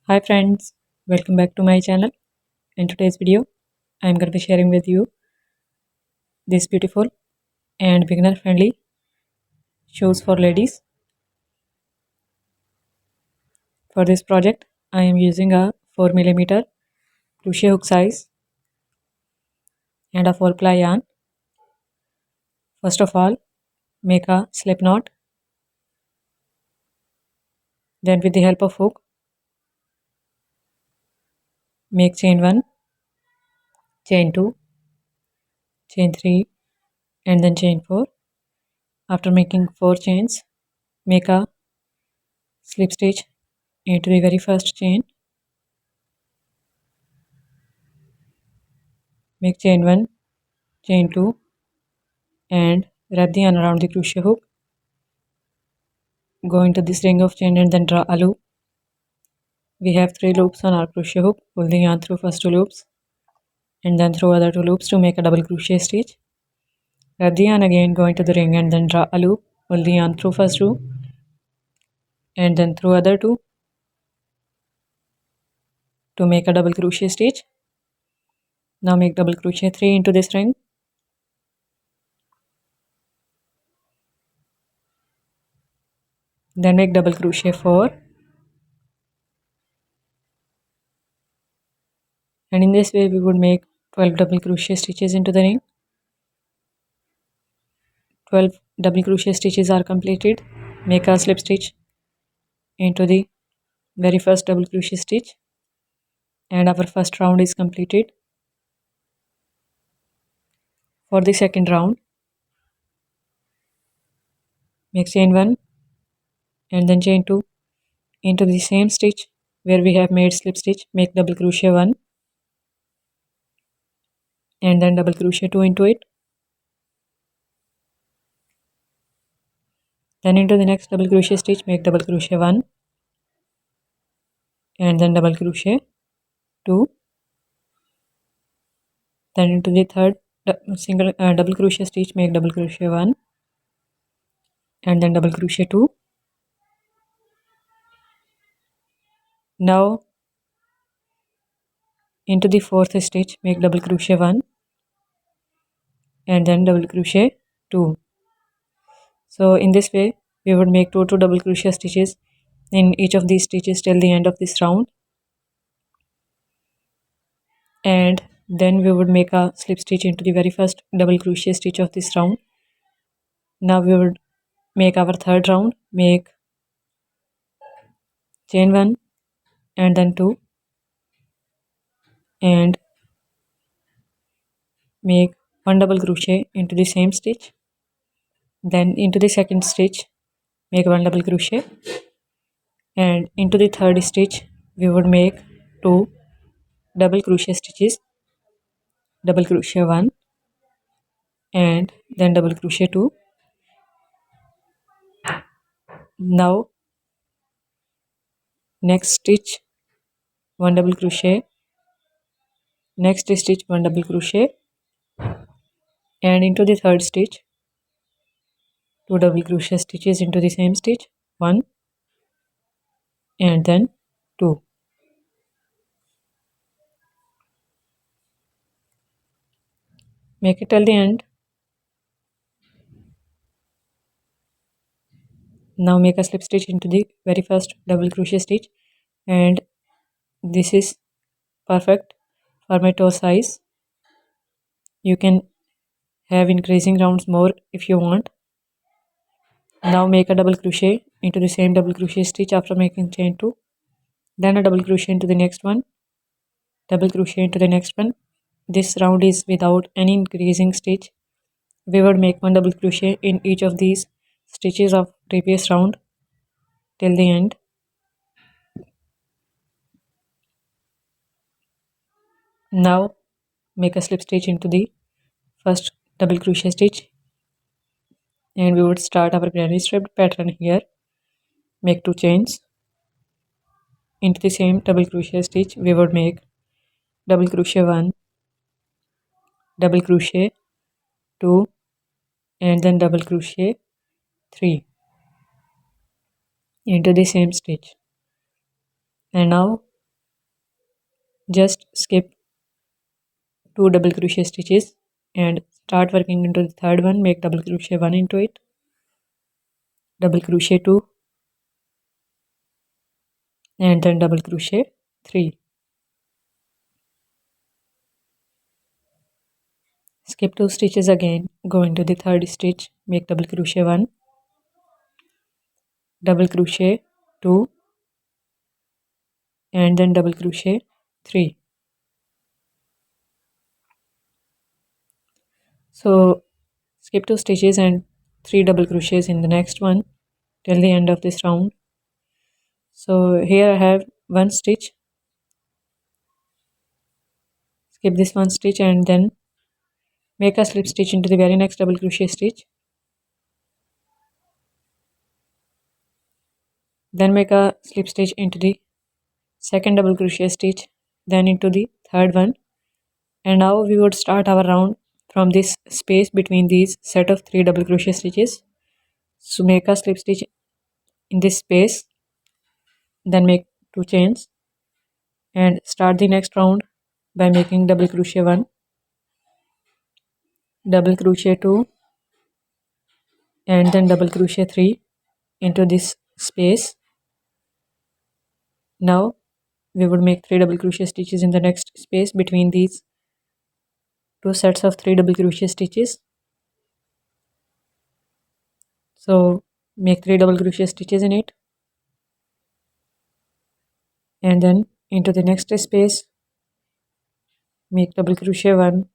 Hi friends, welcome back to my channel. In today's video, I am going to be sharing with you this beautiful and beginner friendly shoes for ladies. For this project, I am using a 4mm crochet hook size and a 4-ply yarn. First of all, make a slip knot. Then with the help of hook, make chain 1, chain 2, chain 3 and then chain 4. After making 4 chains, make a slip stitch into the very first chain. Make chain 1, chain 2 and wrap the yarn around the crochet hook. Go into this ring of chain and then draw a loop. We have 3 loops on our crochet hook. Pull the yarn through first 2 loops and then through other 2 loops to make a double crochet stitch. Wrap the yarn again, go into the ring and then draw a loop. Pull the yarn through first 2 and then through other 2 to make a double crochet stitch. Now make double crochet 3 into this ring. Then make double crochet 4. And in this way we would make 12 double crochet stitches into the ring. 12 double crochet stitches are completed. Make a slip stitch into the very first double crochet stitch and our first round is completed. For the second round, make chain 1 and then chain 2 into the same stitch where we have made slip stitch. Make double crochet 1 and then double crochet 2 into it. Then into the next double crochet stitch, make double crochet 1 and then double crochet 2. Then into the third double crochet stitch, make double crochet 1 and then double crochet 2. Now into the fourth stitch, make double crochet 1 and then double crochet 2. So in this way we would make 2 double crochet stitches in each of these stitches till the end of this round, and then we would make a slip stitch into the very first double crochet stitch of this round. Now we would make our third round. Make chain 1 and then 2 and make 1 double crochet into the same stitch. Then into the second stitch make 1 double crochet, and into the third stitch we would make 2 double crochet stitches, double crochet 1 and then double crochet 2. Now next stitch 1 double crochet, next stitch 1 double crochet, and into the third stitch 2 double crochet stitches into the same stitch, 1 and then 2. Make it till the end. Now make a slip stitch into the very first double crochet stitch, and this is perfect for my toe size. You can have increasing rounds more if you want. Now make a double crochet into the same double crochet stitch after making chain 2, then a double crochet into the next one, double crochet into the next one. This round is without any increasing stitch. We would make 1 double crochet in each of these stitches of previous round till the end. Now make a slip stitch into the first double crochet stitch, and we would start our granny striped pattern here. Make 2 chains into the same double crochet stitch. We would make double crochet 1, double crochet 2 and then double crochet 3 into the same stitch. And now just skip 2 double crochet stitches and start working into the third one. Make double crochet 1 into it, double crochet 2, and then double crochet 3. Skip 2 stitches again, go into the third stitch, make double crochet 1, double crochet 2, and then double crochet 3. So skip 2 stitches and 3 double crochets in the next one till the end of this round. So here I have 1 stitch, skip this 1 stitch and then make a slip stitch into the very next double crochet stitch, then make a slip stitch into the second double crochet stitch, then into the third one, and now we would start our round from this space between these set of 3 double crochet stitches. So make a slip stitch in this space, then make 2 chains and start the next round by making double crochet 1, double crochet 2, and then double crochet 3 into this space. Now we would make 3 double crochet stitches in the next space between these 2 sets of 3 double crochet stitches. So make 3 double crochet stitches in it, and then into the next space make double crochet 1,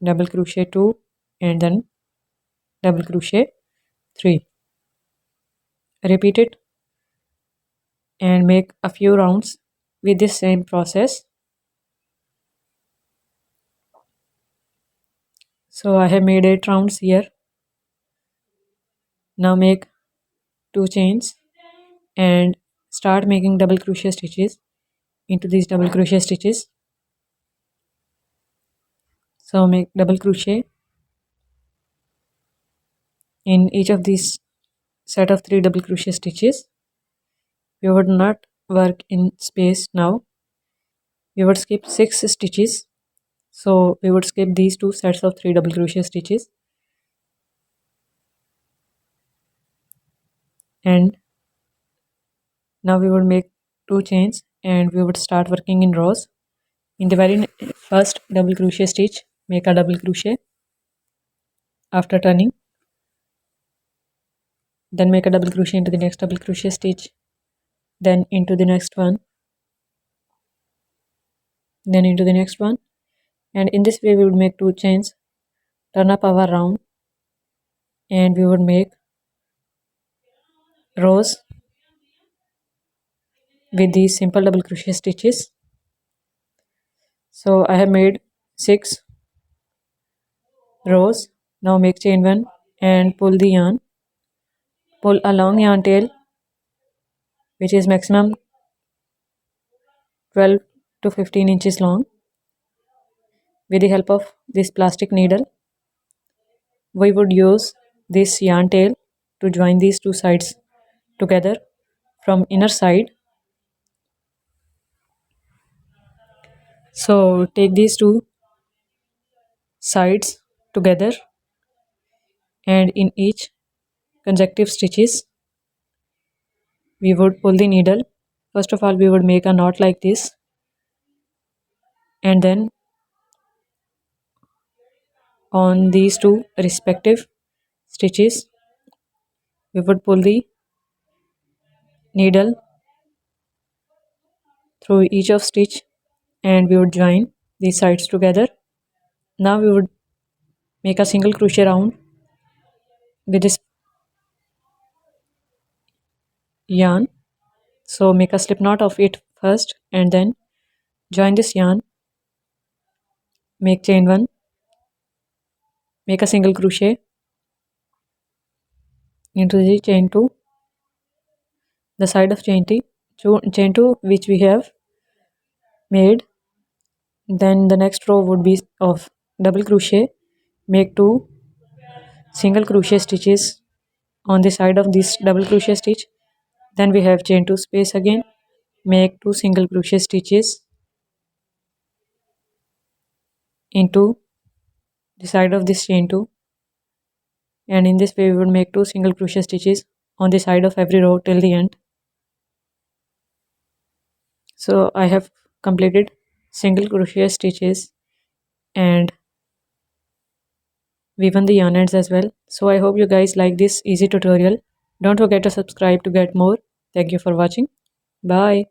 double crochet 2, and then double crochet 3. Repeat it and make a few rounds with this same process. So I have made 8 rounds here. Now make 2 chains and start making double crochet stitches into these double crochet stitches. So make double crochet in each of these set of 3 double crochet stitches. We would not work in space now. We would skip 6 stitches. So we would skip these 2 sets of 3 double crochet stitches, and now we would make 2 chains and we would start working in rows. In the very first double crochet stitch, make a double crochet after turning, then make a double crochet into the next double crochet stitch, then into the next one, then into the next one, and in this way we would make 2 chains, turn up our round, and we would make rows with these simple double crochet stitches. So I have made 6 rows. Now make chain 1 and pull the yarn, pull a long yarn tail which is maximum 12 to 15 inches long. With the help of this plastic needle, we would use this yarn tail to join these 2 sides together from inner side. So take these 2 sides together, and in each consecutive stitches we would pull the needle. First of all we would make a knot like this, and then on these 2 respective stitches we would pull the needle through each of stitch and we would join these sides together. Now we would make a single crochet round with this yarn. So make a slip knot of it first and then join this yarn, make chain 1, make a single crochet into the chain 2, the side of chain 2 which we have made. Then the next row would be of double crochet, make 2 single crochet stitches on the side of this double crochet stitch, then we have chain 2 space again, make 2 single crochet stitches, into the side of this chain 2, and in this way we would make 2 single crochet stitches on the side of every row till the end. So I have completed single crochet stitches and woven the yarn ends as well. So I hope you guys like this easy tutorial. Don't forget to subscribe to get more. Thank you for watching. Bye.